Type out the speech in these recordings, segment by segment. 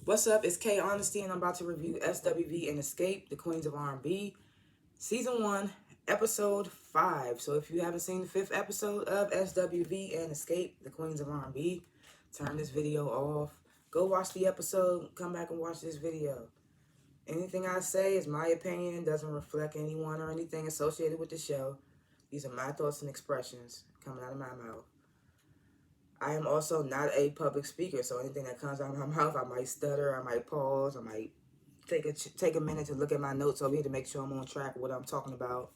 What's up? It's K.Honesty, and I'm about to review SWV and Escape, the Queens of R&B, Season 1, Episode 5. So if you haven't seen the 5th episode of SWV and Escape, the Queens of R&B, turn this video off. Go watch the episode, come back and watch this video. Anything I say is my opinion, doesn't reflect anyone or anything associated with the show. These are my thoughts and expressions coming out of my mouth. I am also not a public speaker, so anything that comes out of my mouth, I might stutter, I might pause, I might take a minute to look at my notes over here to make sure I'm on track with what I'm talking about.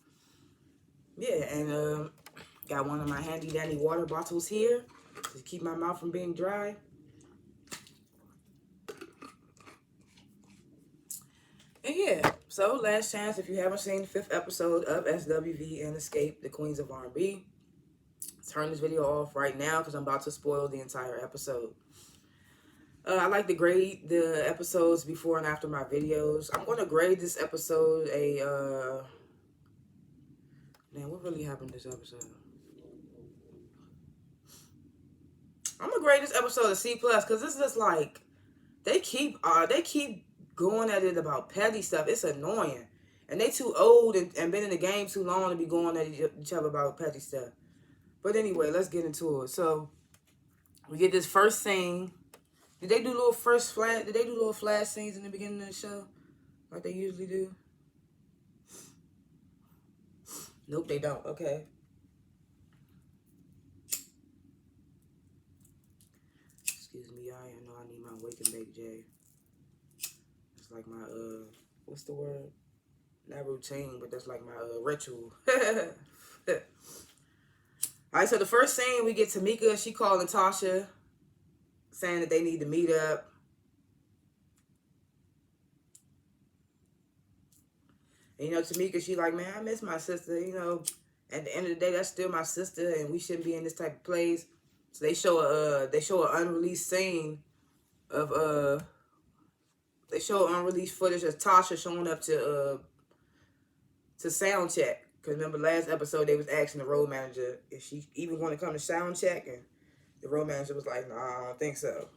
Yeah, and got one of my handy dandy water bottles here to keep my mouth from being dry. And yeah, so last chance, if you haven't seen the 5th episode of SWV and Escape, the Queens of R&B, turn this video off right now because I'm about to spoil the entire episode. I like to grade the episodes before and after my videos. I'm going to grade this episode Man, what really happened this episode? I'm going to grade this episode a C+, because it's just like, they keep going at it about petty stuff. It's annoying. And they too old and been in the game too long to be going at each other about petty stuff. But anyway, let's get into it. So, we get this first scene. Did they do little flash scenes in the beginning of the show? Like they usually do? Nope, they don't. Okay. Excuse me, I know I need my wake and bake J. It's like my, what's the word? Not routine, but that's like my ritual. Alright, so the first scene, we get Tamika. She calling Tasha, saying that they need to meet up. And, you know, Tamika, she like, man, I miss my sister. You know, at the end of the day, that's still my sister, and we shouldn't be in this type of place. So they show an unreleased scene of they show unreleased footage of Tasha showing up to sound check. Because remember last episode, they was asking the road manager if she even want to come to sound check. And the road manager was like, no, I don't think so.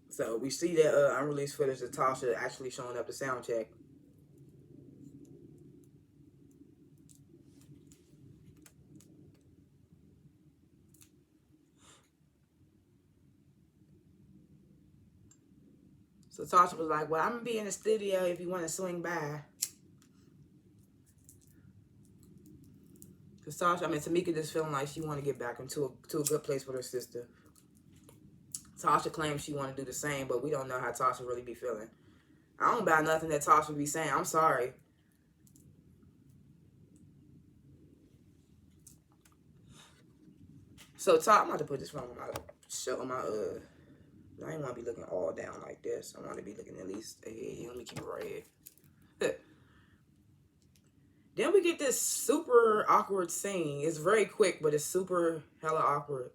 So we see that unreleased footage of Tasha actually showing up to sound check. So Tasha was like, well, I'm going to be in the studio if you want to swing by. Because Tamika just feeling like she want to get back into a good place with her sister. Tasha claims she want to do the same, but we don't know how Tasha really be feeling. I don't buy nothing that Tasha be saying. I'm sorry. So I'm about to put this phone on my I ain't want to be looking all down like this. I want to be looking at least ahead. Let me keep it right here. Then we get this super awkward scene. It's very quick, but it's super hella awkward.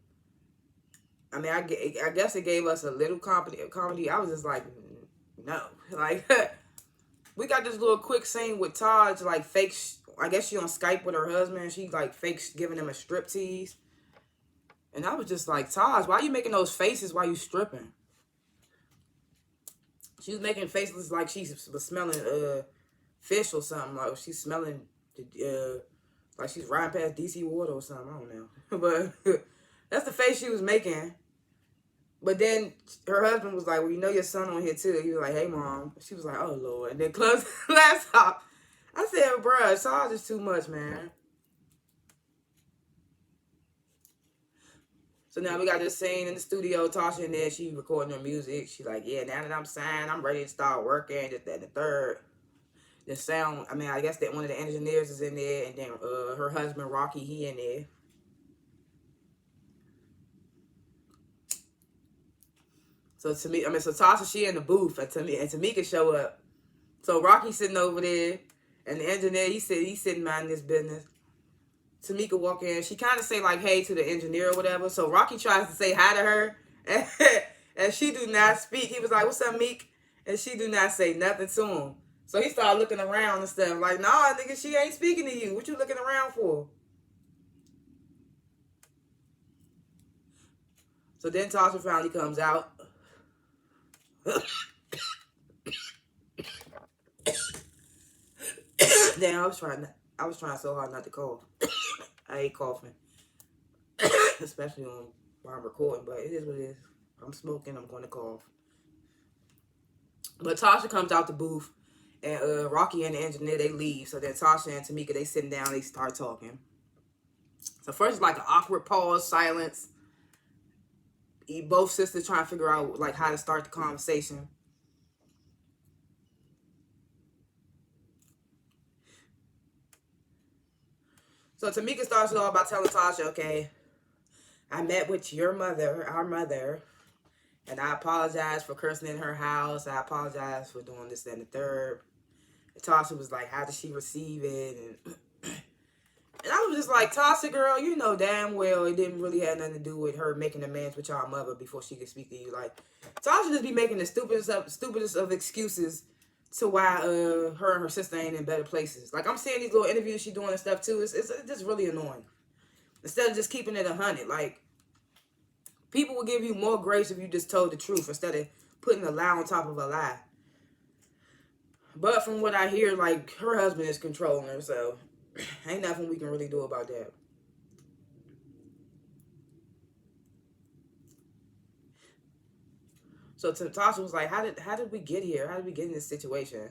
I mean, I guess it gave us a little comedy. I was just like, no. Like, we got this little quick scene with Taj, like, fake, I guess she on Skype with her husband. She, like, fake giving him a striptease. And I was just like, Taj, why are you making those faces while you stripping? She was making faces like she was smelling fish or something. Like she's smelling like she's riding past DC water or something. I don't know. But that's the face she was making. But then her husband was like, well, you know your son on here too. He was like, hey, Mom. She was like, oh, Lord. And then closed the laptop. I said, bruh, Taj is too much, man. So now we got this scene in the studio, Tasha in there, she recording her music. She's like, yeah, now that I'm signed, I'm ready to start working. This, that, and the third. The sound, I guess that one of the engineers is in there, and then her husband, Rocky, he in there. So Tasha, she in the booth, and Tamika show up. So Rocky sitting over there, and the engineer, he's sitting minding his business. Tamika walk in. She kind of say like, hey, to the engineer or whatever. So Rocky tries to say hi to her. And she do not speak. He was like, what's up, Meek? And she do not say nothing to him. So he started looking around and stuff. Like, nah, nigga, she ain't speaking to you. What you looking around for? So then Tasha finally comes out. Damn, I was trying so hard not to cough. I hate coughing, especially while I'm recording. But it is what it is. I'm smoking. I'm going to cough. But Tasha comes out the booth, and Rocky and the engineer, they leave. So then Tasha and Tamika, they sitting down. They start talking. So first, it's like an awkward pause, silence. Both sisters trying to figure out like how to start the conversation. So Tamika starts it all by telling Tasha, okay, I met with your mother, our mother, and I apologize for cursing in her house. I apologize for doing this, that, and the third. And Tasha was like, how did she receive it? And I was just like, Tasha, girl, you know damn well it didn't really have nothing to do with her making amends with your mother before she could speak to you. Like, Tasha just be making the stupidest of excuses to why her and her sister ain't in better places. Like, I'm seeing these little interviews she doing and stuff too. It's just really annoying. Instead of just keeping it 100, like, people will give you more grace if you just told the truth instead of putting a lie on top of a lie. But from what I hear, like, her husband is controlling her, so ain't nothing we can really do about that. So Tasha was like, how did we get here? How did we get in this situation?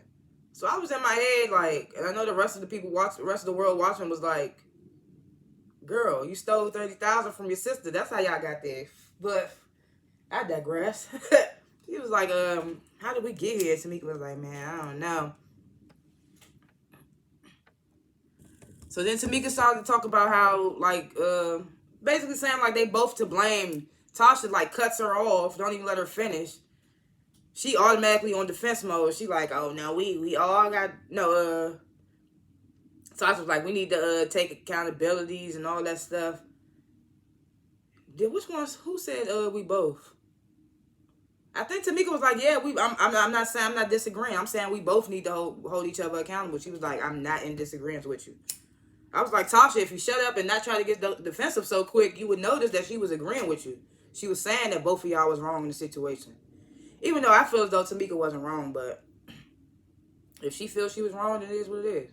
So I was in my head like, and I know the rest of the world watching was like, girl, you stole $30,000 from your sister. That's how y'all got there. But I digress. He was like, how did we get here? Tamika was like, man, I don't know. So then Tamika started to talk about how, like, basically saying, like, they both to blame. Tasha, like, cuts her off, don't even let her finish. She automatically on defense mode. She like, oh, no, we all got, no, Tasha was like, we need to take accountabilities and all that stuff. Who said we both? I think Tamika was like, yeah, I'm not saying, I'm not disagreeing. I'm saying we both need to hold each other accountable. She was like, I'm not in disagreement with you. I was like, Tasha, if you shut up and not try to get defensive so quick, you would notice that she was agreeing with you. She was saying that both of y'all was wrong in the situation. Even though I feel as though Tamika wasn't wrong, but if she feels she was wrong, then it is what it is.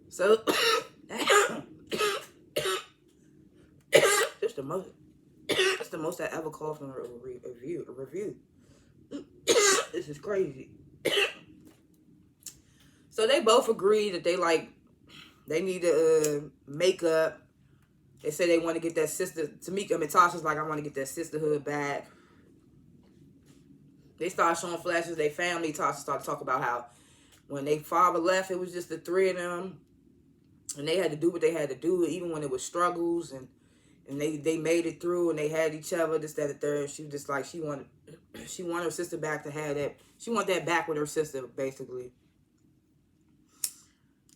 So, it's the most I ever called from a review. This is crazy. So they both agree that they need to make up. They say they want to get that sister. Tasha's like, I want to get that sisterhood back. They start showing flashes of their family. Tasha started talking about how when their father left, it was just the three of them. And they had to do what they had to do, even when it was struggles. And they made it through, and they had each other, this, that, and third. She was just like, she wanted her sister back to have that. She wanted that back with her sister, basically.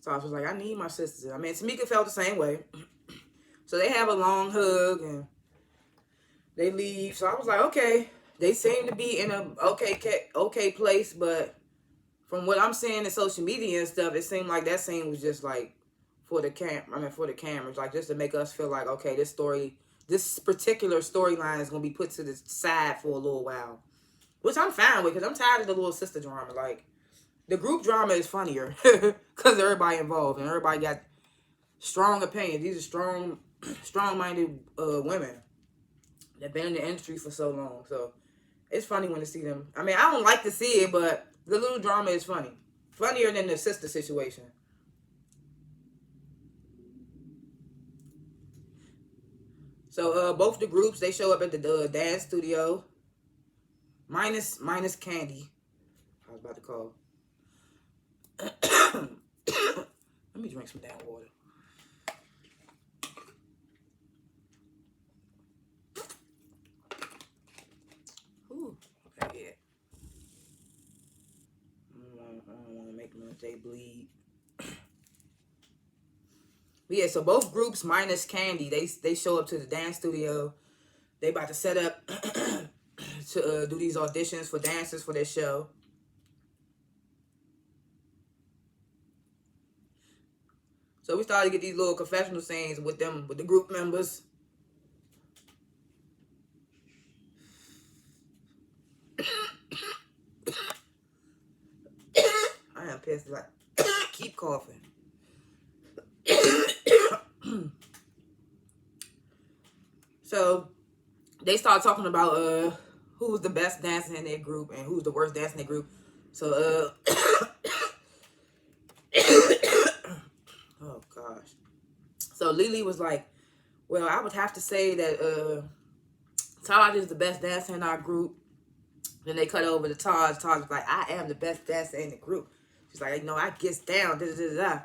So I was like, I need my sister. I mean, Tamika felt the same way. So they have a long hug, and they leave. So I was like, okay. They seem to be in a okay place, but from what I'm seeing in social media and stuff, it seemed like that scene was just like for the cameras, like just to make us feel like, okay, this particular storyline is gonna be put to the side for a little while, which I'm fine with because I'm tired of the little sister drama. Like, the group drama is funnier because everybody involved and everybody got strong opinions. These are strong-minded women that been in the industry for so long. So it's funny when to see them. I mean, I don't like to see it, but the little drama is funny. Funnier than the sister situation. So both the groups, they show up at the dance studio. Minus Candy. I was about to call. Let me drink some damn water. Ooh, okay, yeah. I don't want to make them they bleed. But yeah, so both groups minus Candy, they show up to the dance studio. They about to set up to do these auditions for dancers for their show. So So we started to get these little confessional scenes with them, with the group members. I am pissed. Like, keep coughing. So they started talking about who was the best dancer in their group and who's the worst dancer in their group. So oh gosh. So Lily was like, well, I would have to say that Taj is the best dancer in our group. Then they cut over to Taj. Taj was like, I am the best dancer in the group. She's like, you know, I gets down, da da da da.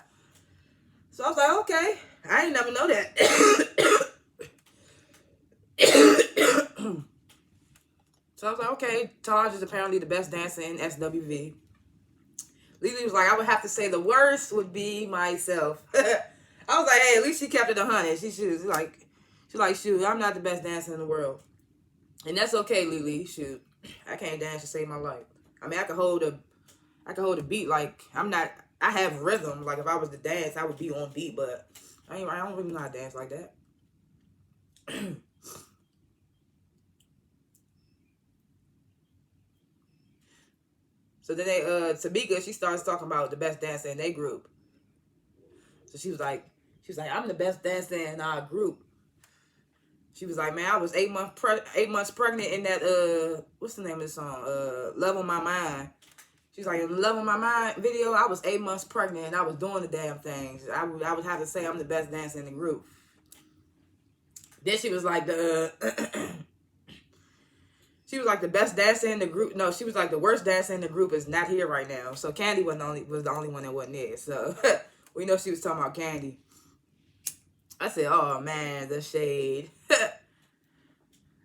So I was like, okay. I ain't never know that. So I was like, okay, Taj is apparently the best dancer in SWV. Lily was like, I would have to say the worst would be myself. I was like, hey, at least she kept it 100. She's like, shoot, I'm not the best dancer in the world. And that's okay, Lily. Shoot, I can't dance to save my life. I mean, I could hold a beat. Like, I have rhythm. Like, if I was to dance, I would be on beat, but I don't really know how to dance like that. So then Tamika, she starts talking about the best dancer in their group. So she was like, I'm the best dancer in our group. She was like, man, I was 8 months pregnant in that, what's the name of the song? Love on My Mind. She's like, in the Love on My Mind video, I was 8 months pregnant and I was doing the damn things. I would have to say I'm the best dancer in the group. Then she was like, she was like, the best dancer in the group. No, she was like, the worst dancer in the group is not here right now. So Candy was the only one that wasn't there. So we know she was talking about Candy. I said, oh man, the shade.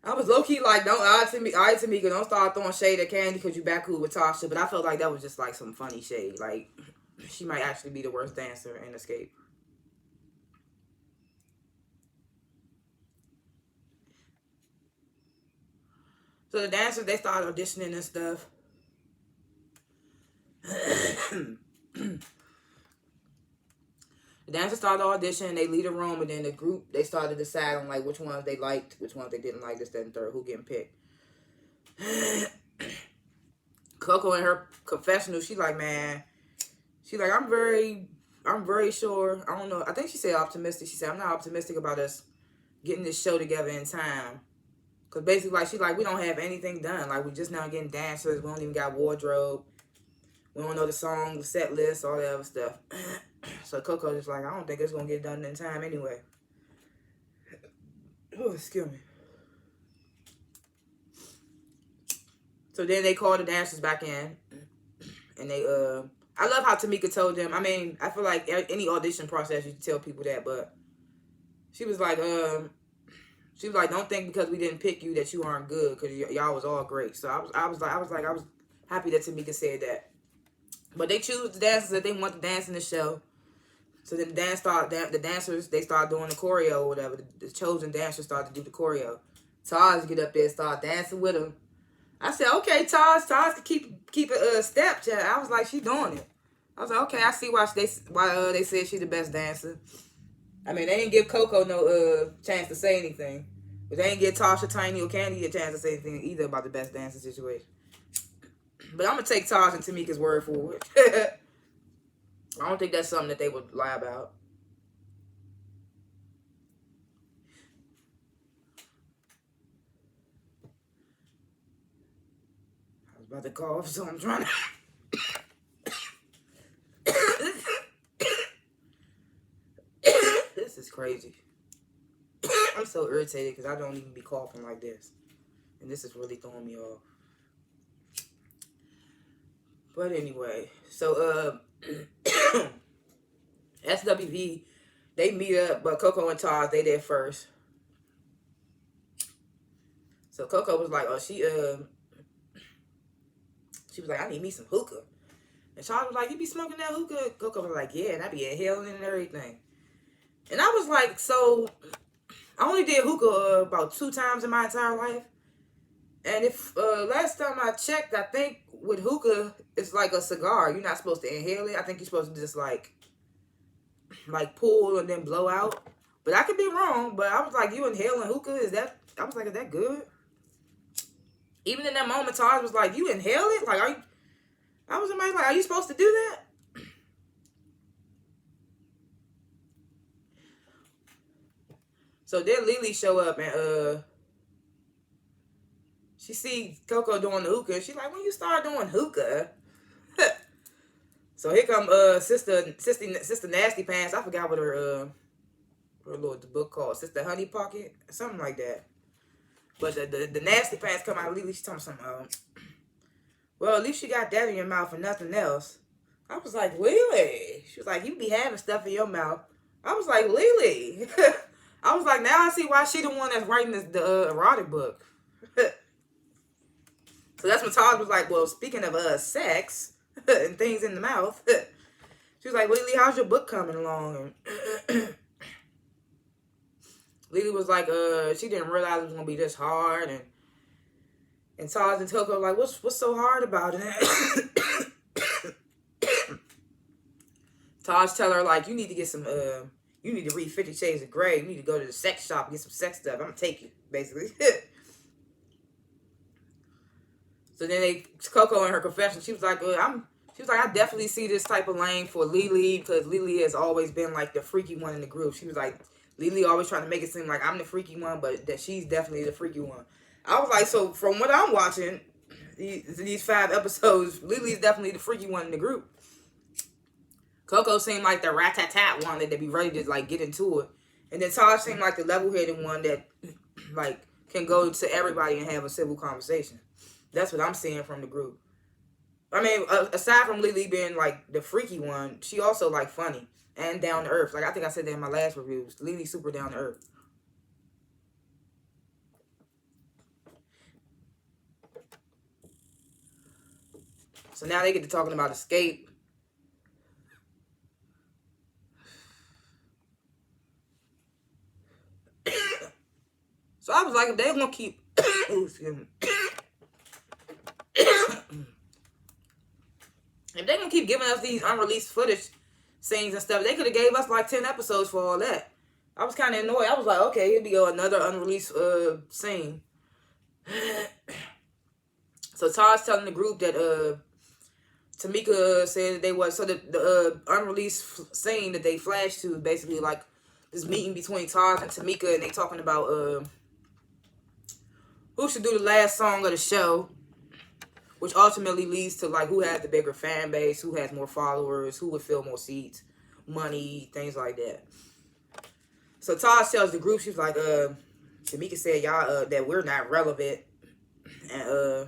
I was low-key like, all right, Tamika, don't start throwing shade at Candy because you back cool with Tasha. But I felt like that was just like some funny shade. Like, she might actually be the worst dancer in Escape. So the dancers, they started auditioning and stuff. The dancers started auditioning, they leave the room, and then the group, they started to decide on like which ones they liked, which ones they didn't like, this, that, and third, who getting picked. Coco in her confessional, she like, man, she like, I'm very sure, I don't know, I think she said optimistic. She said, I'm not optimistic about us getting this show together in time. Because basically, like, she like, we don't have anything done. Like, we just now getting dancers. We don't even got wardrobe. We don't know the song, the set list, all that other stuff. So Coco just like, I don't think it's going to get done in time anyway. Oh, excuse me. So then they called the dancers back in. And they, I love how Tamika told them. I mean, I feel like any audition process, you tell people that. But she was like, don't think because we didn't pick you that you aren't good, because y'all was all great. So I was happy that Tamika said that. But they choose the dancers that they want to dance in the show. So then the dancers, they start doing the choreo or whatever. The chosen dancers start to do the choreo. Taj get up there and start dancing with them. I said, okay, Taj can keep it a step. I was like, she doing it. I was like, okay, I see why they said she the best dancer. I mean, they didn't give Coco no chance to say anything. But they didn't give Tasha, Tiny, or Candy a chance to say anything either about the best dancer situation. But I'm going to take Taj and Tamika's word for it. I don't think that's something that they would lie about. I was about to cough, so I'm trying to... This is crazy. I'm so irritated because I don't even be coughing like this. And this is really throwing me off. But anyway, so SWV, they meet up, but Coco and Taj, they there first. So Coco was like, oh, she was like, I need me some hookah. And Taj was like, you be smoking that hookah? Coco was like, yeah, and I be inhaling and everything. And I was like, so I only did hookah about 2 times in my entire life. And if last time I checked, I think with hookah, it's like a cigar. You're not supposed to inhale it. I think you're supposed to just like like pull and then blow out. But I could be wrong. But I was like, you inhaling hookah? Is that good? Even in that moment, Taj was like, you inhale it? Like, I was amazed, like, are you supposed to do that? So then Lily show up and she see Coco doing the hookah. She's like, when you start doing hookah? So here come sister Nasty Pants. I forgot what her little book called, Sister Honey Pocket, something like that. But the Nasty Pants come out. Lily, she told me something. Well, at least you got that in your mouth and nothing else. I was like, Lily. She was like, you be having stuff in your mouth. I was like, Lily. I was like, now I see why she the one that's writing the erotic book. So that's when Todd was like, well, speaking of sex and things in the mouth, she was like, Lily, how's your book coming along? And Lily was like, she didn't realize it was gonna be this hard, and Todd and Coco like, what's so hard about it? Todd tell her like, you need to get some you need to read 50 Shades of Grey. You need to go to the sex shop and get some sex stuff. I'm gonna take you, basically. So then Coco in her confession, she was like, I definitely see this type of lane for Lily, because Lily has always been like the freaky one in the group. She was like, Lily always trying to make it seem like I'm the freaky one, but that she's definitely the freaky one. I was like, so from what I'm watching, these 5 episodes, Lily's definitely the freaky one in the group. Coco seemed like the rat-tat-tat one that they be ready to like get into it. And then Todd seemed like the level-headed one that like can go to everybody and have a civil conversation. That's what I'm seeing from the group. I mean, aside from Lily being like the freaky one, she also like funny and down to earth. Like I think I said that in my last reviews. Lily's super down to earth. So now they get to talking about Escape. So I was like, if they're gonna keep excuse me. If they're gonna keep giving us these unreleased footage scenes and stuff, they could have gave us like 10 episodes for all that. I was kind of annoyed. I was like, okay, here we go, another unreleased scene. So Todd's telling the group that Tamika said that they was, so the unreleased scene that they flashed to is basically like this meeting between Todd and Tamika, and they talking about who should do the last song of the show, which ultimately leads to like who has the bigger fan base, who has more followers, who would fill more seats, money, things like that. So Todd tells the group, she's like, Tamika said y'all that we're not relevant, and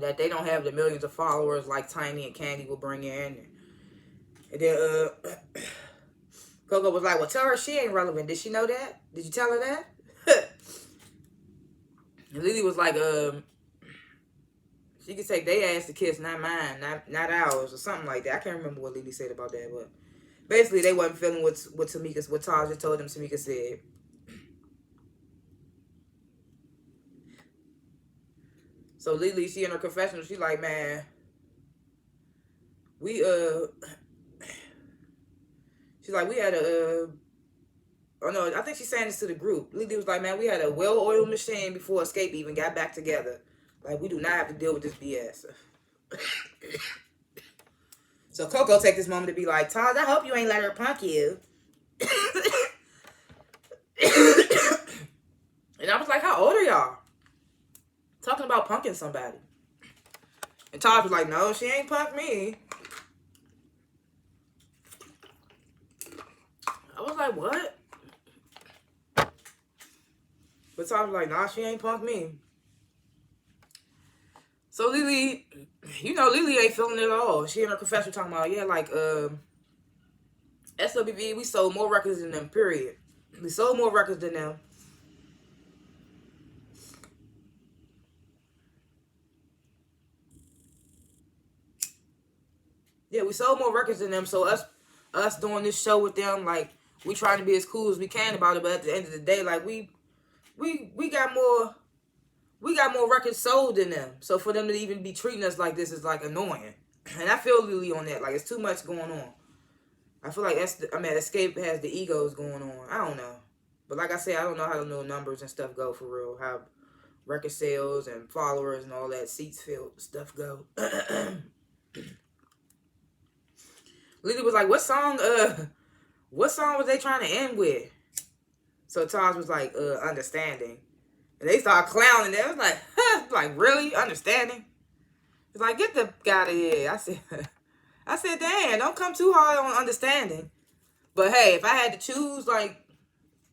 that they don't have the millions of followers like Tiny and Candy will bring in. And then Coco was like, well, tell her she ain't relevant. Did she know that? Did you tell her that? And Lily was like, she could take their ass to kiss, not mine, not ours, or something like that. I can't remember what Lily said about that, but basically they wasn't feeling what Taja told them Tamika said. So Lily, she in her confessional, she like, man, we she's like, we had a oh no, I think she's saying this to the group. Lily was like, man, we had a well-oiled machine before Escape even got back together. Like, we do not have to deal with this BS. So Coco take this moment to be like, Todd, I hope you ain't let her punk you. And I was like, how old are y'all? Talking about punking somebody. And Todd was like, no, she ain't punked me. I was like, what? But Todd was like, nah, she ain't punked me. So Lily, you know, Lily ain't feeling it at all. She in her confession talking about, yeah, like, SWV, we sold more records than them, period. We sold more records than them. Yeah, we sold more records than them, so us doing this show with them, like, we trying to be as cool as we can about it, but at the end of the day, like, we got more records sold than them. So for them to even be treating us like this is like annoying. And I feel Lily on that. Like, it's too much going on. I feel like Escape has the egos going on. I don't know. But like I said, I don't know how the little numbers and stuff go for real. How record sales and followers and all that seats filled stuff go. Lily was like, what song was they trying to end with? So Taj was like, Understanding. And they started clowning. They was like, like, really? Understanding? It's like, get the guy out of here. I said, damn, don't come too hard on Understanding. But hey, if I had to choose, like,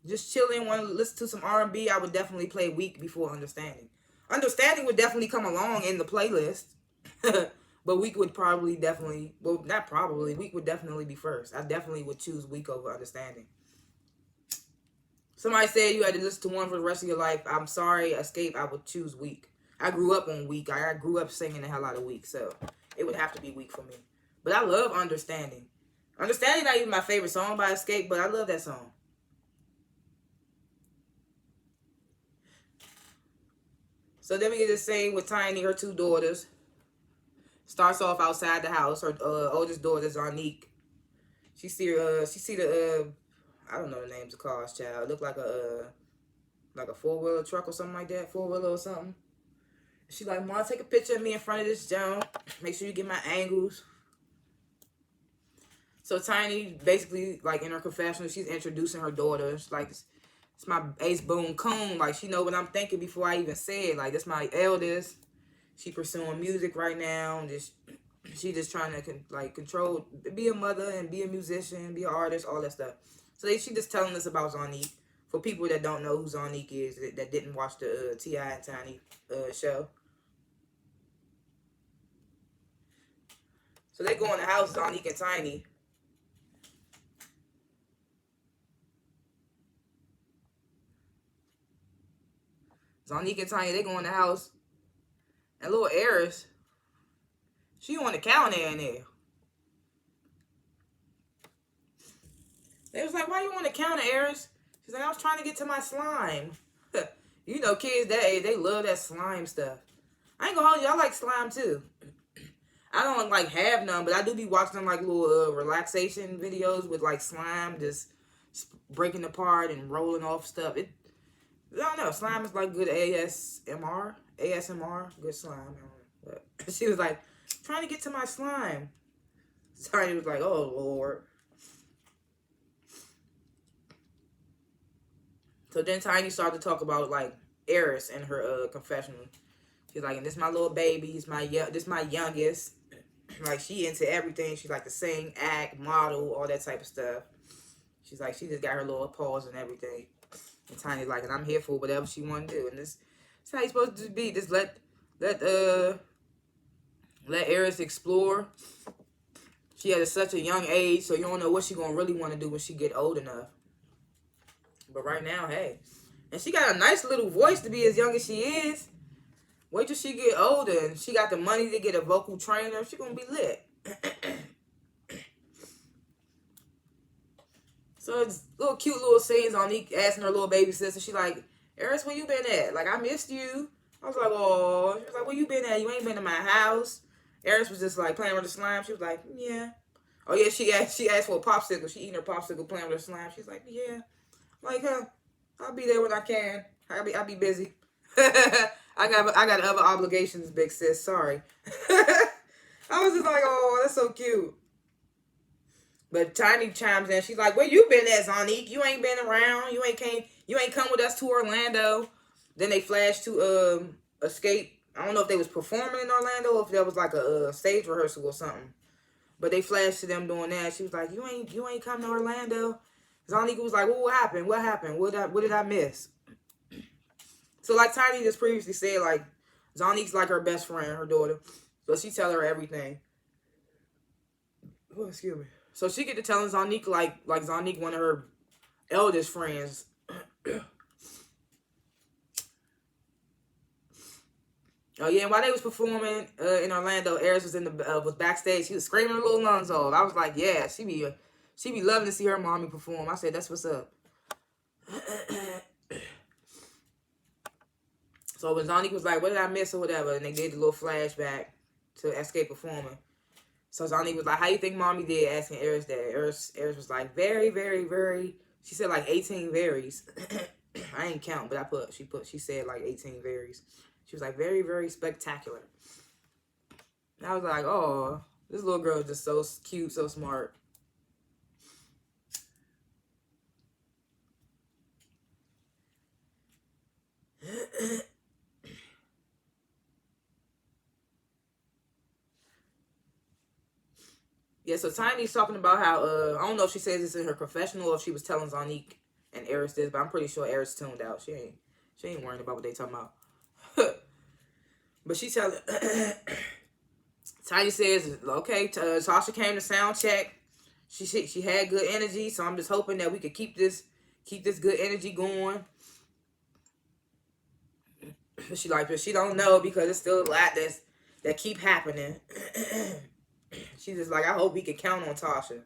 just chilling, want to listen to some R&B, I would definitely play Weak before Understanding. Understanding would definitely come along in the playlist. But Weak would probably definitely, well, not probably, Weak would definitely be first. I definitely would choose Weak over Understanding. Somebody said you had to listen to one for the rest of your life. I'm sorry, Escape, I would choose Weak. I grew up on Weak. I grew up singing the hell out of Weak, so it would have to be Weak for me. But I love Understanding. Understanding not even my favorite song by Escape, but I love that song. So then we get this scene with Tiny, her two daughters. Starts off outside the house. Her oldest daughter, Zarnique. She see the I don't know the names of cars, child. It looked like a 4-wheeler truck or something like that. 4-wheeler or something. She like, Mom, take a picture of me in front of this junk. Make sure you get my angles. So Tiny, basically, like in her confessional, she's introducing her daughters. Like, it's my ace boom coon. Like, she know what I'm thinking before I even say it. Like, this my eldest. She pursuing music right now. And she just trying to control, be a mother and be a musician, be an artist, all that stuff. So she just telling us about Zarnique. For people that don't know who Zarnique is, that didn't watch the T.I. and Tiny show. So they go in the house, Zarnique and Tiny. Zarnique and Tiny, they go in the house. And little Eris, she on the counter in there. They was like, why you on the counter, Eris? She's like, I was trying to get to my slime. You know, kids that age, they love that slime stuff. I ain't gonna hold you, I like slime too. I don't like have none, but I do be watching like little relaxation videos with like slime just breaking apart and rolling off stuff. I don't know. Slime is like good ASMR, good slime. But she was like, trying to get to my slime. Tiny was like, oh Lord. So then Tiny started to talk about like Eris and her confessional. She's like, and this my little baby. This my youngest. Like, she into everything. She like to sing, act, model, all that type of stuff. She's like, she just got her little paws and everything. And Tiny's like, and I'm here for whatever she want to do. And this is how you supposed to be. Just let Eris explore. She at such a young age, so you don't know what she gonna really want to do when she get old enough. But right now, hey. And she got a nice little voice to be as young as she is. Wait till she get older and she got the money to get a vocal trainer. She gonna be lit. So it's little cute little scenes on asking her little baby sister. She like, Eris, where you been at? Like, I missed you. I was like, oh. She was like, where you been at? You ain't been to my house. Eris was just like playing with the slime. She was like, yeah. Oh yeah, she asked for a popsicle. She eating her popsicle, playing with her slime. She's like, yeah. Like, I'll be there when I can. I'll be busy. I got other obligations, big sis. Sorry. I was just like, oh, that's so cute. But Tiny chimes in. She's like, where you been at, Zarnique? You ain't been around. You ain't come with us to Orlando. Then they flash to Escape. I don't know if they was performing in Orlando or if there was like a stage rehearsal or something. But they flashed to them doing that. She was like, you ain't come to Orlando. Zarnique was like, well, what happened? What happened? What did I miss? So like Tiny just previously said, like, Zarnique's like her best friend, her daughter. So she tell her everything. Oh, excuse me. So she get to telling Zarnique like Zarnique one of her eldest friends. Oh yeah, and while they was performing in Orlando, Eris was was backstage. She was screaming her little lungs off. I was like, yeah, she be loving to see her mommy perform. I said, that's what's up. So when Zarnique was like, what did I miss or whatever, and they did the little flashback to Escape performing. So Zani was like, how you think mommy did? Asking Eris that. Eris was like, very, very, very. She said like 18 varies. I ain't count, but she said like 18 varies. She was like, very, very spectacular. And I was like, oh, this little girl is just so cute, so smart. Yeah, so Tiny's talking about how, I don't know if she says this in her confessional or if she was telling Zonique and Eris this, but I'm pretty sure Eris tuned out. She ain't worrying about what they talking about. But she telling, Tiny says, okay, Tasha came to sound check. She had good energy, so I'm just hoping that we could keep this good energy going. But she don't know because it's still a lot that keep happening. She's just like, I hope we can count on Tasha.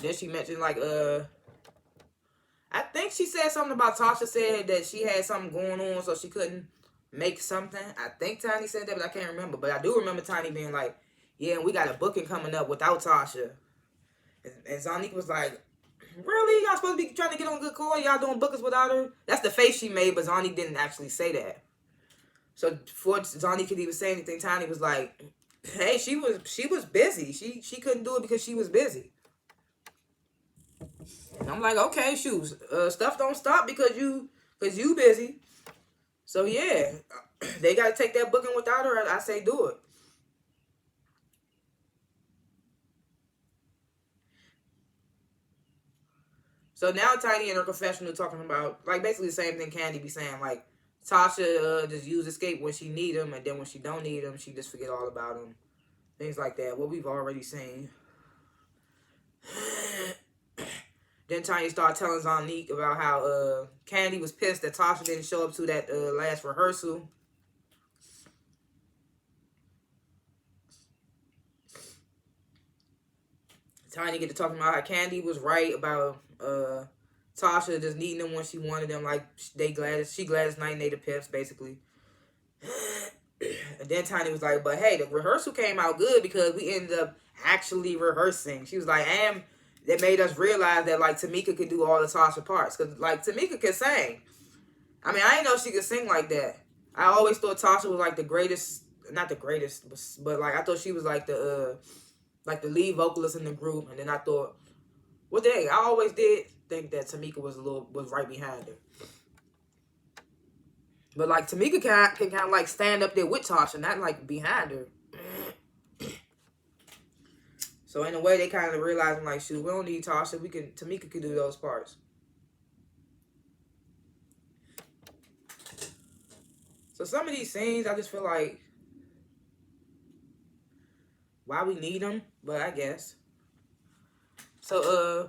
Then she mentioned like I think she said something about Tasha said that she had something going on so she couldn't make something. I think Tiny said that, but I can't remember. But I do remember Tiny being like, yeah, and we got a booking coming up without Tasha. And Zonique was like, really? Y'all supposed to be trying to get on good call? Y'all doing bookings without her? That's the face she made, but Zonique didn't actually say that. So before Zonique could even say anything, Tiny was like, hey, she was busy. She couldn't do it because she was busy. And I'm like, okay, shoes. Stuff don't stop because you busy. So yeah, they gotta take that booking without her. I say do it. So now Tiny in her confessional talking about like basically the same thing Candy be saying, like Tasha just use Escape when she need him, and then when she don't need him, she just forget all about him. Things like that. What we've already seen. Then Tanya started telling Zonique about how Candy was pissed that Tasha didn't show up to that last rehearsal. Tanya get to talking about how Candy was right about Tasha just needing them when she wanted them, like she Gladys Knight and they the Pips, basically. And then Tiny was like, but hey, the rehearsal came out good because we ended up actually rehearsing. She was like, and that made us realize that like Tamika could do all the Tasha parts. Because like Tamika could sing. I mean, I didn't know she could sing like that. I always thought Tasha was like the greatest, not the greatest, but like I thought she was like the lead vocalist in the group. And then I thought, well, dang, I always did think that Tamika was right behind her. But like Tamika can kind of like stand up there with Tasha, not like behind her. So in a way, they kind of realizing like, shoot, we don't need Tasha. Tamika can do those parts. So some of these scenes, I just feel like, why we need them? But I guess. So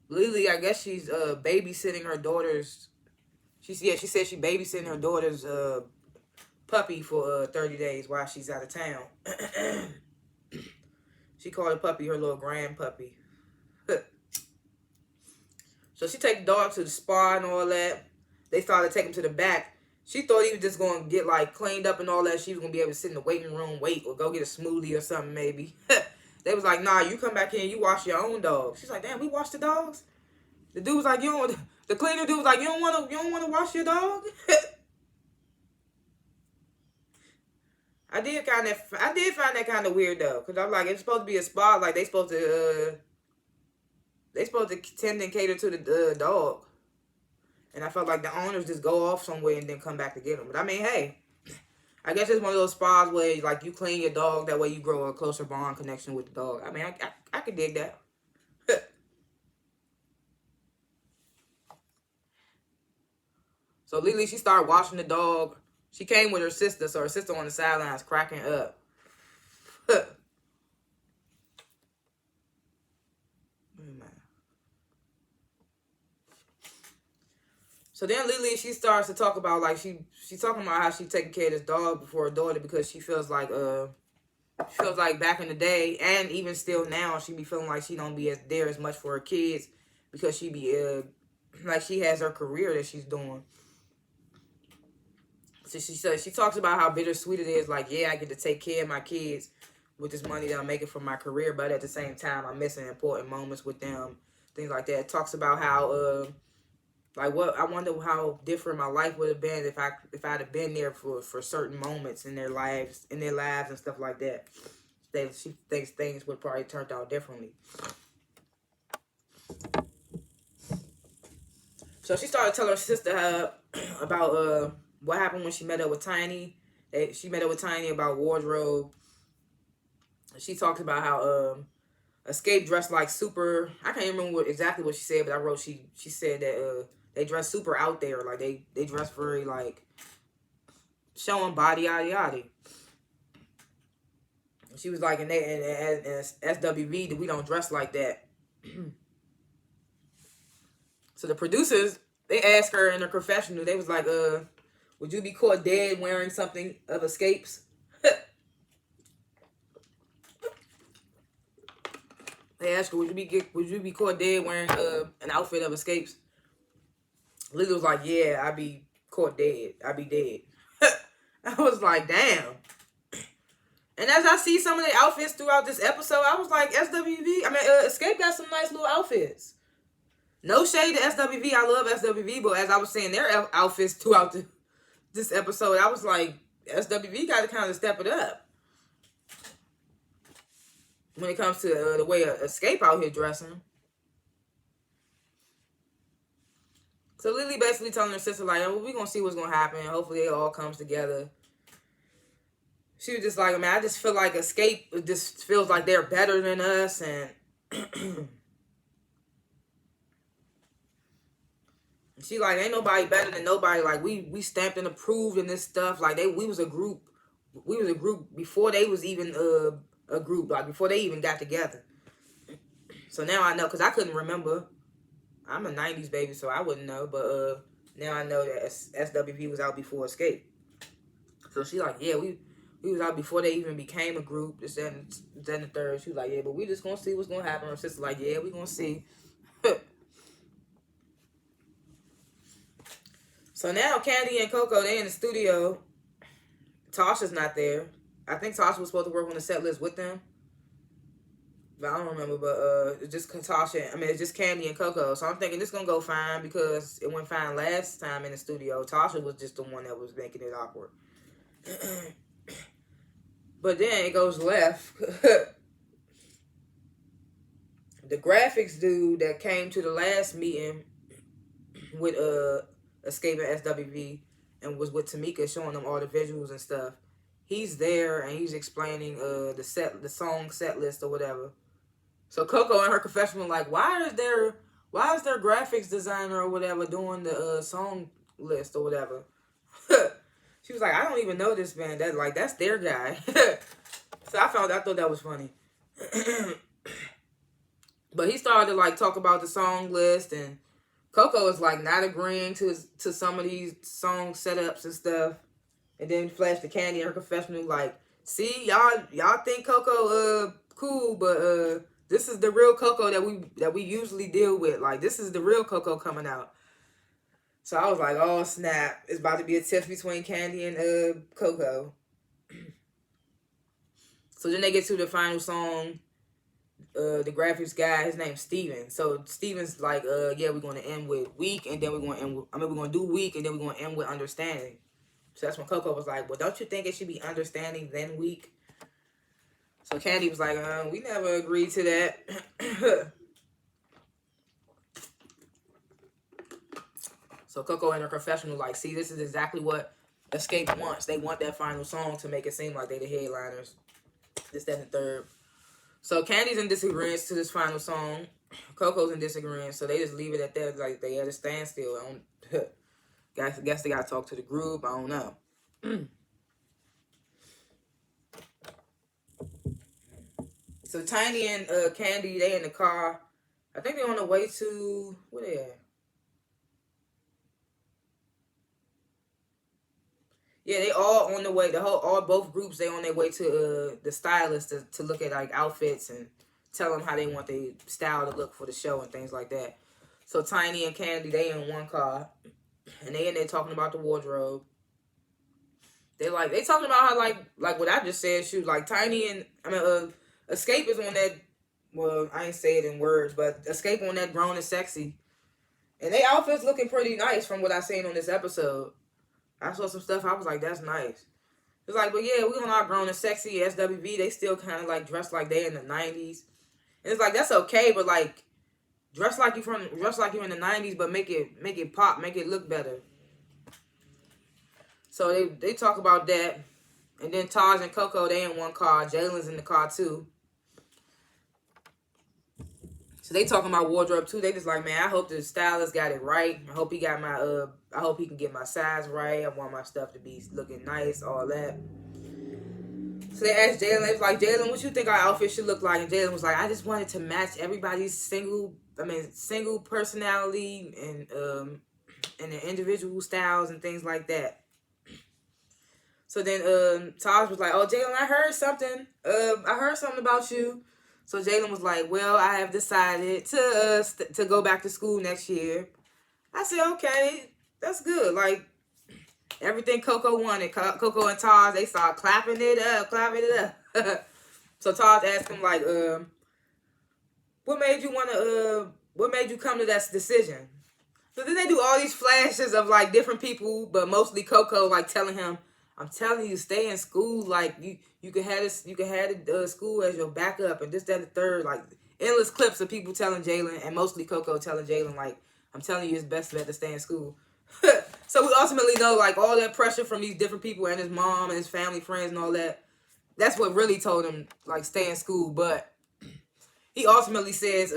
Lily, I guess she's babysitting her daughter's. She said she babysitting her daughter's puppy for 30 days while she's out of town. She called the puppy her little grand puppy. So she take the dog to the spa and all that. They started taking him to the back. She thought he was just going to get like cleaned up and all that. She was going to be able to sit in the waiting room, wait, or go get a smoothie or something maybe. They was like, nah, you come back here and you wash your own dog. She's like, damn, we wash the dogs? The dude was like, the cleaner dude was like, you don't want to wash your dog? I did find that kind of weird though, cause I'm like, it's supposed to be a spa, like they supposed to tend and cater to the dog, and I felt like the owners just go off somewhere and then come back to get them. But I mean, hey, I guess it's one of those spas where like you clean your dog, that way you grow a closer bond connection with the dog. I mean, I could dig that. So Lily, she started washing the dog. She came with her sister, so her sister on the sidelines cracking up. So then Lily, she starts to talk about like she's talking about how she taking care of this dog before her daughter because she feels like back in the day and even still now she be feeling like she don't be there as much for her kids because she be like she has her career that she's doing. So she says, she talks about how bittersweet it is. Like, yeah, I get to take care of my kids with this money that I'm making from my career, but at the same time, I'm missing important moments with them, things like that. Talks about how, like, what I wonder how different my life would have been if I'd have been there for certain moments in their lives and stuff like that. She thinks things would probably turned out differently. So she started telling her sister about what happened when she met up with Tiny. She met up with Tiny about wardrobe. She talked about how Escape dressed like super. I can't remember exactly what she said, but I wrote she said that they dress super out there, like they dress very like showing body yada yada. She was like, in SWV, we don't dress like that. So the producers, they asked her in her confessional, they was like, would you be caught dead wearing something of Escape's? They asked her, would you be caught dead wearing an outfit of Escape's? Lily was like, yeah, I'd be caught dead. I'd be dead. I was like, damn. And as I see some of the outfits throughout this episode, I was like, Escape got some nice little outfits. No shade to SWV. I love SWV, but as I was saying their outfits throughout this episode, I was like, SWV got to kind of step it up when it comes to the way Escape out here dressing. So Lily basically telling her sister, like, well, we're going to see what's going to happen. Hopefully it all comes together. She was just like, man, I just feel like Escape just feels like they're better than us. And she like, ain't nobody better than nobody. Like, we stamped and approved in this stuff. Like, we was a group. We was a group before they was even a group. Like, before they even got together. So now I know, because I couldn't remember. I'm a 90s baby, so I wouldn't know. But now I know that SWV was out before Escape. So she like, yeah, we was out before they even became a group. This and the third. She was like, yeah, but we just gonna see what's gonna happen. Her sister like, yeah, we gonna see. So now Candy and Coco, they in the studio. Tasha's not there. I think Tasha was supposed to work on the set list with them. But I don't remember, but it's just Tasha. It's just Candy and Coco. So I'm thinking this gonna go fine because it went fine last time in the studio. Tasha was just the one that was making it awkward. But then it goes left. The graphics dude that came to the last meeting with Escape and SWV and was with Tamika showing them all the visuals and stuff. He's there and he's explaining the song set list or whatever. So Coco in her confessional like, why is their graphics designer or whatever doing the song list or whatever? She was like, I don't even know this band. That's their guy. So I thought that was funny. But he started to like talk about the song list, and Coco is like not agreeing to some of these song setups and stuff. And then flashed the Candy in her confessional like, see, y'all think Coco cool, but this is the real Coco that we usually deal with. Like, this is the real Coco coming out. So I was like, oh snap, it's about to be a tiff between Candy and Coco. So then they get to the final song. The graphics guy, his name's Steven. So Steven's like, yeah, we're gonna end with weak, and then we're gonna do weak, and then we're gonna end with understanding. So that's when Coco was like, well, don't you think it should be understanding then weak? So Candy was like, we never agreed to that. So Coco in her confessional like, see, this is exactly what Escape wants. They want that final song to make it seem like they the headliners. This, that, and the third. So Candy's in disagreement to this final song. Coco's in disagreement, so they just leave it at that. Like, they at a standstill. Guess they gotta talk to the group. I don't know. So Tiny and Candy, they in the car. I think they're on the way to, where they at? Yeah, they all on the way. Both groups, they on their way to the stylist to look at like outfits and tell them how they want their style to look for the show and things like that. So Tiny and Candy, they in one car, and they in there talking about the wardrobe. they talking about how like what I just said. Shoot, like Tiny and Escape is on that. Well, I ain't say it in words, but Escape on that Grown and Sexy, and they outfits looking pretty nice from what I seen on this episode. I saw some stuff. I was like, that's nice. It's like, but yeah, we on our Grown and Sexy SWV. They still kind of like dressed like they in the 90s, and it's like that's okay, but like dress like you in the 90s, but make it pop, make it look better. So they talk about that. And then Taj and Coco, they in one car. Jalen's in the car too. So they talking about wardrobe too. They just like, man, I hope the stylist got it right. I hope he got my I hope he can get my size right. I want my stuff to be looking nice, all that. So they asked Jalen, they was like, Jalen, what you think our outfit should look like? And Jalen was like, I just wanted to match everybody's single personality and the individual styles and things like that. So then Taj was like, oh, Jalen, I heard something. I heard something about you. So Jalen was like, well, I have decided to go back to school next year. I said, okay, that's good. Like, everything Coco wanted. Coco and Taj, they started clapping it up. So Taj asked him, like, what made you come to that decision? So then they do all these flashes of, like, different people, but mostly Coco, like, telling him, I'm telling you, stay in school. Like you can have the school as your backup, and this, that, and the third. Like endless clips of people telling Jalen, and mostly Coco telling Jalen, like, I'm telling you, it's best bet to stay in school. So we ultimately know, like, all that pressure from these different people and his mom and his family, friends, and all that. That's what really told him, like, stay in school. But he ultimately says,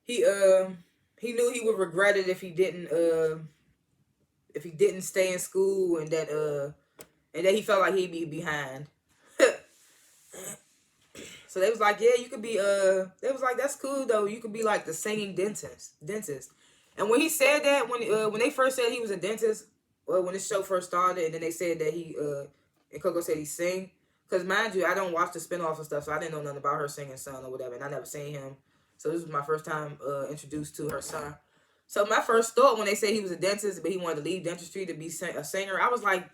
he knew he would regret it if he didn't stay in school, and that he felt like he'd be behind. So they was like, yeah, you could be they was like, that's cool though. You could be like the singing dentist. And when he said that, when they first said he was a dentist, when this show first started, and then they said that and Coco said he sing, because mind you, I don't watch the spinoffs and stuff, so I didn't know nothing about her singing son or whatever, and I never seen him. So this was my first time introduced to her son. So my first thought when they said he was a dentist, but he wanted to leave dentistry to be a singer, I was like,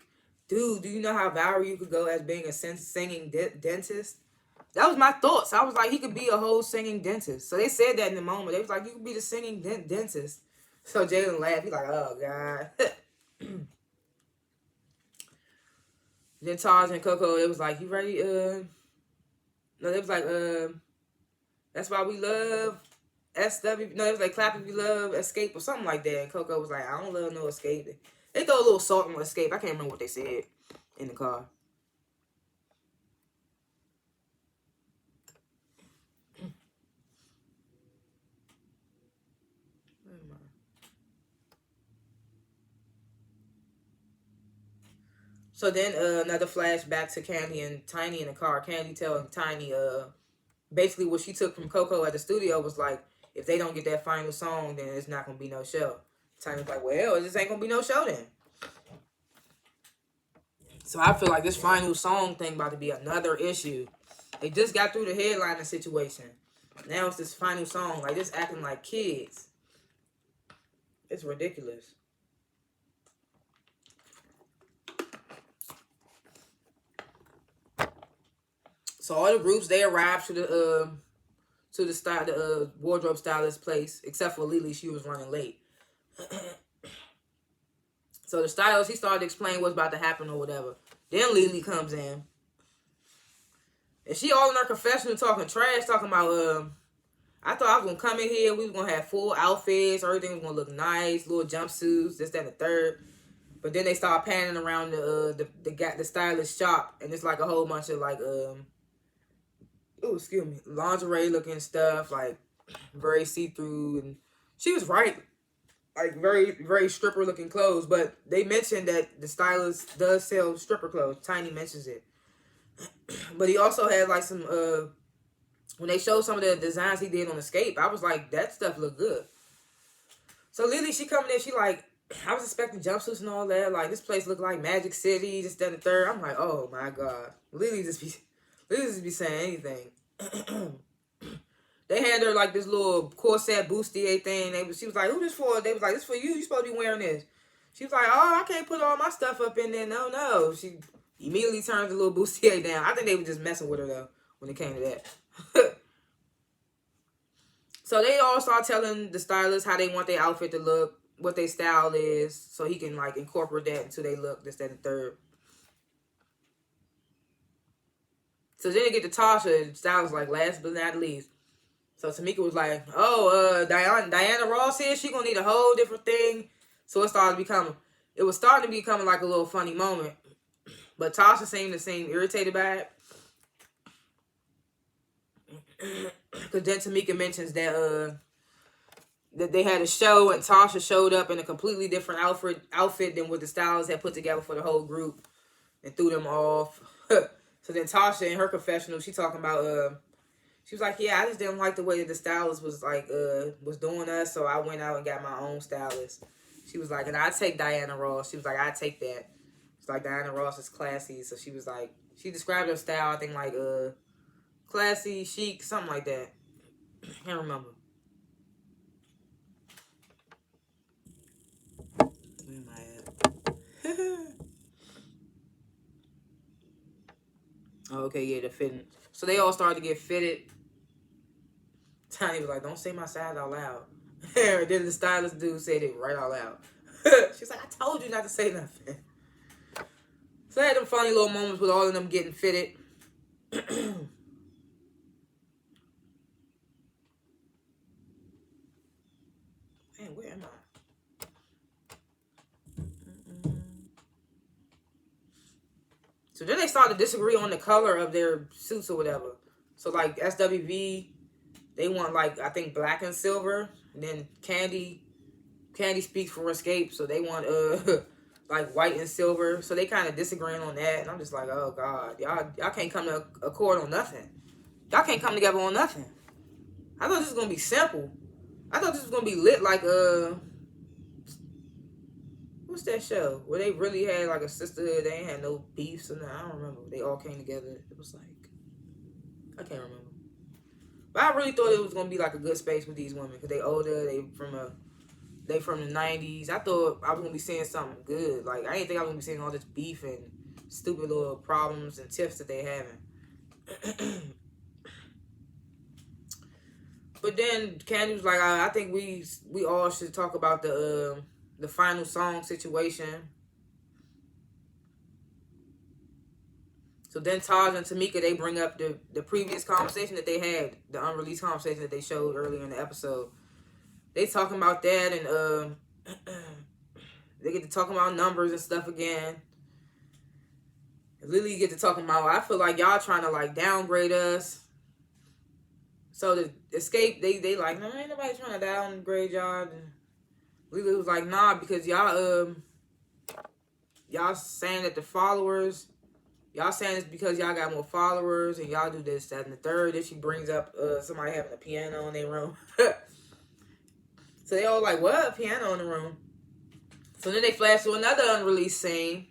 dude, do you know how viral you could go as being a singing dentist? That was my thoughts. I was like, he could be a whole singing dentist. So they said that in the moment. They was like, you could be the singing dentist. So Jalen laughed. He's like, oh, God. Then Taj and Coco, it was like, you ready? No, they was like, that's why we love SW. No, it was like, clap if you love Escape or something like that. And Coco was like, I don't love no Escape. They throw a little salt on Escape. I can't remember what they said in the car. So then another flashback to Candy and Tiny in the car. Candy telling Tiny basically what she took from Coco at the studio was like, if they don't get that final song, then it's not going to be no show. Tiny's like, well, it just ain't going to be no show then. So I feel like this final song thing about to be another issue. They just got through the headliner situation. Now it's this final song. Like, just acting like kids. It's ridiculous. So all the groups, they arrived to the wardrobe stylist place, except for Lily. She was running late. So the stylist, he started to explain what's about to happen or whatever. Then Lily comes in, and she all in her confessional talking trash, talking about I thought I was gonna come in here, we was gonna have full outfits, everything was gonna look nice, little jumpsuits, this, that, and the third. But then they start panning around the stylist shop, and it's like a whole bunch of like lingerie looking stuff, like very see-through, and she was right, like very, very stripper looking clothes. But they mentioned that the stylist does sell stripper clothes. Tiny mentions it. But he also had like some when they showed some of the designs he did on Escape, I was like, that stuff looked good. So Lily, she coming in, she like, I was expecting jumpsuits and all that. Like, this place looked like Magic City, this, that, and the third. I'm like, oh my God. Lily just be saying anything. They had her like this little corset bustier thing. She was like, who this for? They was like, this for you. You supposed to be wearing this. She was like, oh, I can't put all my stuff up in there. No. She immediately turned the little bustier down. I think they were just messing with her, though, when it came to that. So they all start telling the stylist how they want their outfit to look, what their style is, so he can, like, incorporate that into their look, this, that, and the third. So then they get to Tasha, and stylist like, last but not least. So Tamika was like, oh, Diana Ross here, she gonna need a whole different thing. So it was starting to become like a little funny moment. But Tasha seemed irritated by it. Because then Tamika mentions that they had a show and Tasha showed up in a completely different outfit than what the stylists had put together for the whole group and threw them off. So then Tasha, in her confessional, she talking about, she was like, yeah, I just didn't like the way that the stylist was like, was doing us, so I went out and got my own stylist. She was like, and I take Diana Ross. She was like, I take that. It's like Diana Ross is classy, so she was like, she described her style, I think like, classy, chic, something like that. Can't remember. Where am I at? Okay, yeah, the fitting. So they all started to get fitted. Tiny was like, don't say my size out loud. Then the stylist dude said it right out loud. She's like, I told you not to say nothing. So I had them funny little moments with all of them getting fitted. Man, where am I? So then they started to disagree on the color of their suits or whatever. So like SWV, they want like, I think black and silver. And then Candy speaks for Escape, so they want like white and silver. So they kind of disagreeing on that. And I'm just like, oh God, y'all can't come to accord on nothing. Y'all can't come together on nothing. I thought this was gonna be simple. I thought this was gonna be lit like what's that show where they really had like a sisterhood? They ain't had no beefs or nothing. I don't remember. They all came together. It was like, I can't remember. But I really thought it was gonna be like a good space with these women because they older. They from the 90s. I thought I was gonna be seeing something good. Like I didn't think I was gonna be seeing all this beef and stupid little problems and tiffs that they having. But then Candy was like, I think we all should talk about the final song situation. So then Taj and Tamika, they bring up the previous conversation that they had, the unreleased conversation that they showed earlier in the episode. They talking about that, and they get to talking about numbers and stuff again. And Lily get to talking about, I feel like y'all trying to like downgrade us. So the Escape, they like, no, ain't nobody trying to downgrade y'all. And Lily was like, nah, because y'all saying that the followers, y'all saying it's because y'all got more followers and y'all do this, that, and the third. Then she brings up somebody having a piano in their room. So they all like, what? Piano in the room. So then they flash to another unreleased scene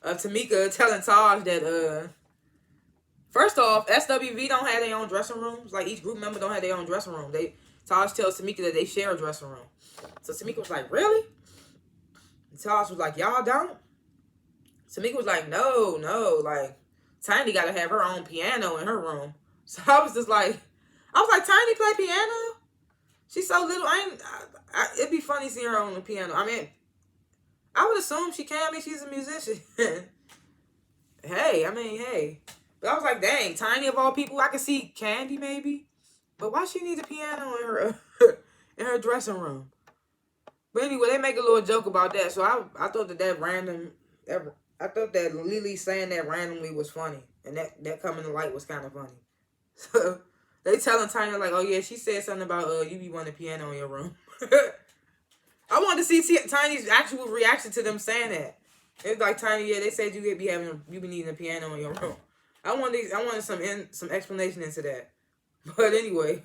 of Tamika telling Taj that, first off, SWV don't have their own dressing rooms. Like, each group member don't have their own dressing room. Taj tells Tamika that they share a dressing room. So Tamika was like, really? And Taj was like, y'all don't? Tamika was like, no. Like, Tiny got to have her own piano in her room. So I was like, Tiny play piano? She's so little. It'd be funny seeing her on the piano. I mean, I would assume she can. I mean, she's a musician. Hey. But I was like, dang, Tiny of all people, I could see Candy maybe. But why she need a piano in her in her dressing room? But anyway, they make a little joke about that. So I thought I thought that Lily saying that randomly was funny. And that coming to light was kind of funny. So they telling Tiny like, oh yeah, she said something about you be wanting a piano in your room. I wanted to see Tiny's actual reaction to them saying that. It's like, Tiny, yeah, they said you be needing a piano in your room. I wanted some explanation into that. But anyway.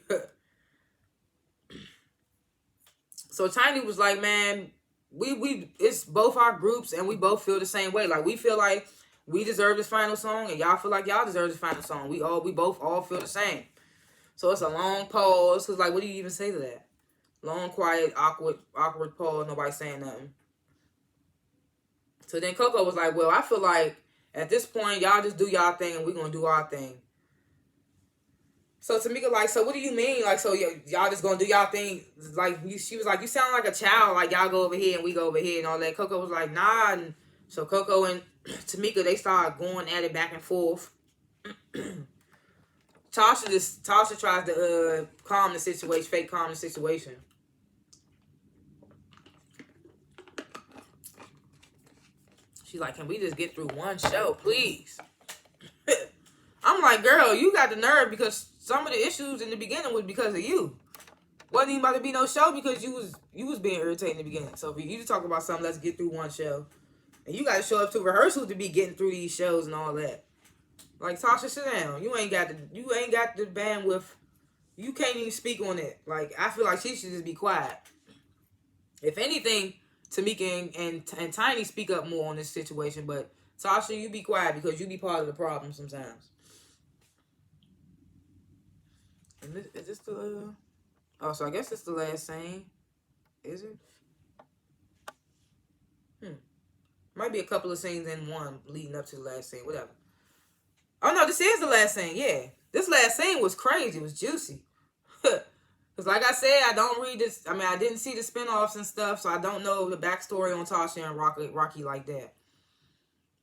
So Tiny was like, man, we it's both our groups and we both feel the same way. Like, we feel like we deserve this final song and y'all feel like y'all deserve this final song. We both feel the same. So it's a long pause. Cause like, what do you even say to that? Long, quiet, awkward pause. Nobody saying nothing. So then Coco was like, well, I feel like at this point, y'all just do y'all thing and we're going to do our thing. So Tamika like, so what do you mean? Like, so y'all just going to do y'all thing? Like, she was like, you sound like a child. Like, y'all go over here and we go over here and all that. Coco was like, nah. And so Coco and Tamika, they started going at it back and forth. Tasha tries to calm the situation, fake calm the situation. She's like, can we just get through one show, please? I'm like, girl, you got the nerve because some of the issues in the beginning was because of you. Wasn't even about to be no show because you was being irritating in the beginning. So if you just talk about something, let's get through one show. And you got to show up to rehearsals to be getting through these shows and all that. Like, Tasha, sit down. You ain't got the bandwidth. You can't even speak on it. Like, I feel like she should just be quiet. If anything, Tamika and Tiny speak up more on this situation, but Tasha, you be quiet because you be part of the problem sometimes. And is this the... Oh, so I guess it's the last scene. Is it? Might be a couple of scenes in one leading up to the last scene. Whatever. Oh, no, this is the last scene. Yeah. This last scene was crazy. It was juicy. Because like I said, I don't read this. I mean, I didn't see the spinoffs and stuff, so I don't know the backstory on Tasha and Rocky like that.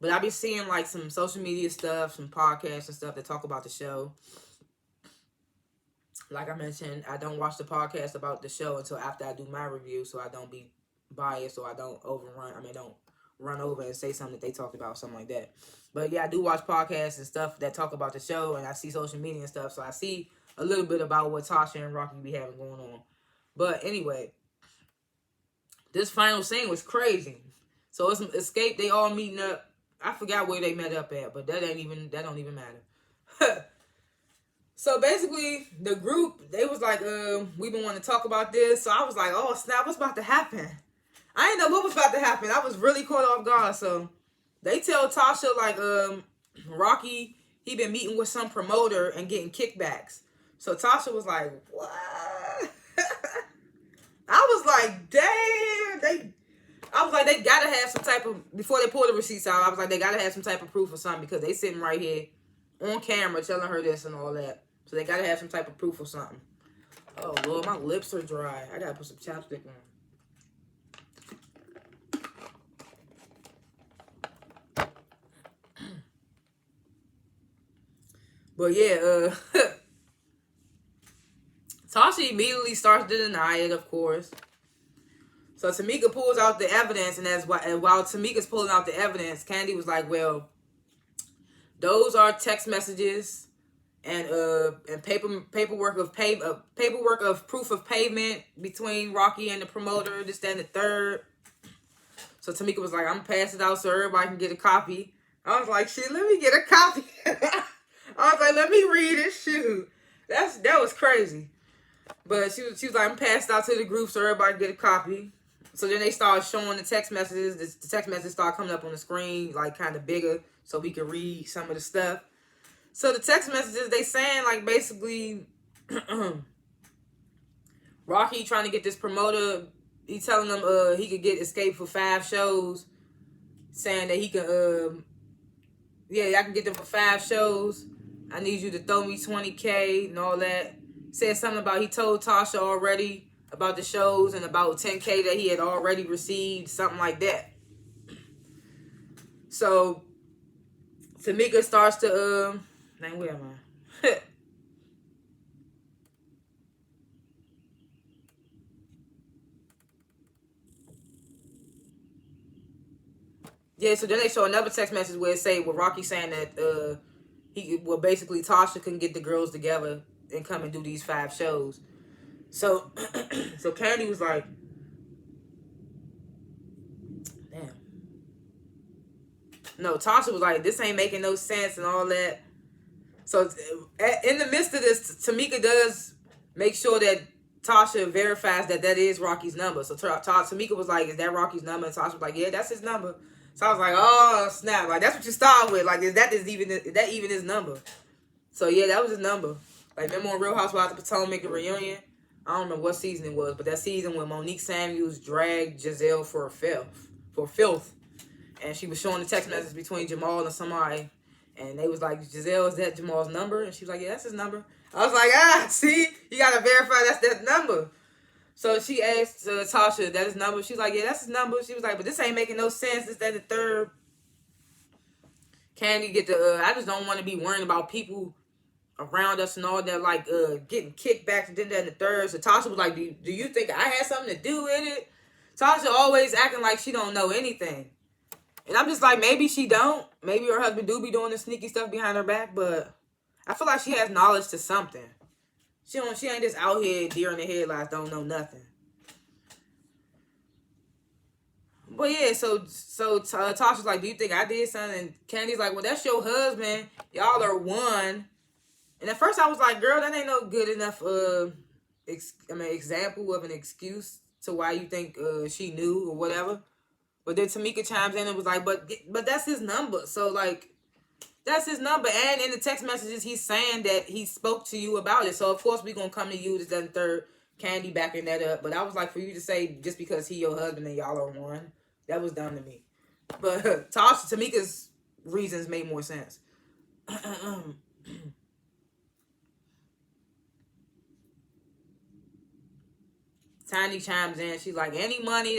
But I be seeing like some social media stuff, some podcasts and stuff that talk about the show. Like I mentioned, I don't watch the podcast about the show until after I do my review, so I don't be biased or I don't don't run over and say something that they talked about, something like that. But yeah, I do watch podcasts and stuff that talk about the show, and I see social media and stuff, so I see a little bit about what Tasha and Rocky be having going on. But anyway, this final scene was crazy. So it's Escape, they all meeting up. I forgot where they met up at, but that don't even matter. So basically, the group, they was like, we've been wanting to talk about this. So I was like, oh snap, what's about to happen? I didn't know what was about to happen. I was really caught off guard. So they tell Tasha, like, Rocky, he been meeting with some promoter and getting kickbacks. So Tasha was like, what? I was like, damn. I was like, they gotta have some type of, before they pull the receipts out, I was like, they gotta have some type of proof or something because they sitting right here on camera telling her this and all that. So they gotta have some type of proof or something. Oh Lord, my lips are dry. I gotta put some chapstick on. But yeah, Tasha immediately starts to deny it, of course. So Tamika pulls out the evidence, and while Tamika's pulling out the evidence, Candy was like, well, those are text messages and paperwork of proof of payment between Rocky and the promoter, this, that, and the third. So Tamika was like, I'm gonna pass it out so everybody can get a copy. I was like, shit, let me get a copy. I was like, let me read it. Shoot. That was crazy. But she was like, I'm passed out to the group so everybody can get a copy. So then they started showing the text messages. The text messages started coming up on the screen, like kind of bigger, so we could read some of the stuff. So the text messages, they saying like basically, Rocky trying to get this promoter. He telling them he could get Escape for 5 shows, saying that he can I can get them for 5 shows. I need you to throw me $20K and all that. Said something about he told Tasha already about the shows and about $10K that he had already received, something like that. So Tamika starts to where am I? Yeah, so then they show another text message where Rocky saying that basically Tasha couldn't get the girls together and come and do these 5 shows. So so Candy was like, damn. No, Tasha was like, this ain't making no sense and all that. So in the midst of this, Tamika does make sure that Tasha verifies that is Rocky's number. So Tamika was like, is that Rocky's number? And Tasha was like, yeah, that's his number. So I was like, oh snap, like that's what you start with. Like, is that even his number? So yeah, that was his number. Like, remember on Real Housewives of Potomac, the reunion? I don't know what season it was, but that season when Monique Samuels dragged Giselle for filth. and she was showing the text message between Jamal and somebody, and they was like, Giselle, is that Jamal's number? And she was like, yeah, that's his number. I was like, see, you gotta verify that's that number. So she asked Tasha, that his number? She's like, yeah, that's his number. She was like, but this ain't making no sense. This, that, the third. Candy get the, I just don't want to be worrying about people around us and all that, like, getting kickbacks and then that and the third. So Tasha was like, do you think I had something to do with it? Tasha always acting like she don't know anything. And I'm just like, maybe she don't. Maybe her husband do be doing the sneaky stuff behind her back, but I feel like she has knowledge to something. She ain't just out here deer in the headlights, don't know nothing. But yeah, so Tasha's like, do you think I did something? And Candy's like, well, that's your husband. Y'all are one. And at first I was like, girl, that ain't no good enough example of an excuse to why you think she knew or whatever. But then Tamika chimes in and was like, but that's his number. So, like, that's his number. And in the text messages, he's saying that he spoke to you about it. So, of course, we're going to come to you, this, that, and third. Candy backing that up. But I was like, for you to say just because he your husband and y'all are one, that was dumb to me. But Tamika's reasons made more sense. Tiny chimes in. She's like, any money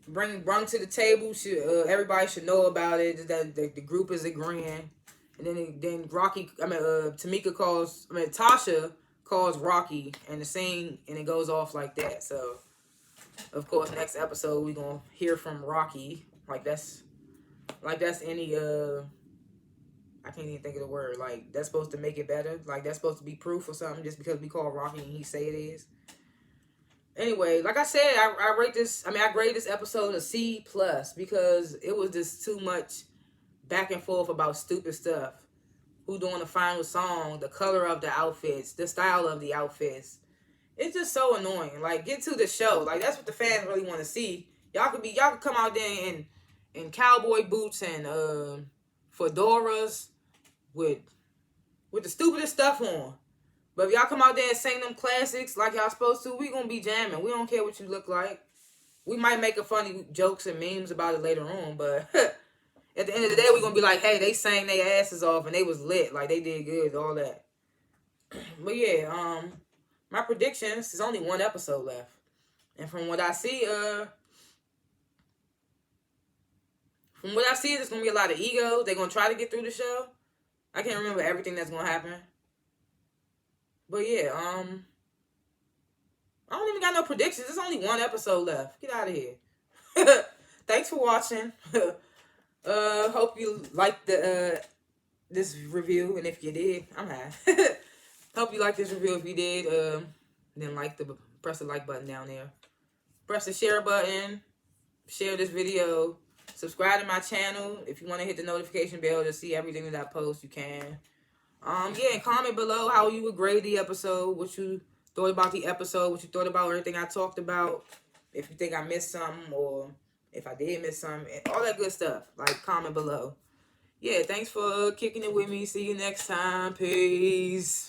bring to the table, everybody should know about it. That the group is agreeing. And then Tasha calls Rocky, and the scene, and it goes off like that. So, of course, next episode we're gonna hear from Rocky. Like that's any I can't even think of the word. Like, that's supposed to make it better. Like, that's supposed to be proof or something just because we call Rocky and he say it is. Anyway, like I said, I grade this episode a C+ because it was just too much back and forth about stupid stuff. Who doing the final song, the color of the outfits, the style of the outfits. It's just so annoying. Like, get to the show. Like, that's what the fans really want to see. Y'all could come out there in cowboy boots and fedoras with the stupidest stuff on. But if y'all come out there and sing them classics like y'all supposed to, we gonna be jamming. We don't care what you look like. We might make a funny jokes and memes about it later on, but at the end of the day, we gonna be like, hey, they sang their asses off and they was lit. Like, they did good, all that. But yeah, my predictions is only one episode left. And from what I see, there's gonna be a lot of ego. They're gonna try to get through the show. I can't remember everything that's gonna happen. But yeah, I don't even got no predictions. There's only one episode left. Get out of here. Thanks for watching. Hope you liked this review, and if you did, I'm happy. Hope you liked this review. If you did, then press the like button down there. Press the share button. Share this video. Subscribe to my channel. If you want to hit the notification bell to see everything that I post, you can. Yeah, and comment below how you would grade the episode, what you thought about the episode, what you thought about everything I talked about. If you think I missed something, or if I did miss something, all that good stuff. Like, comment below. Yeah, thanks for kicking it with me. See you next time. Peace.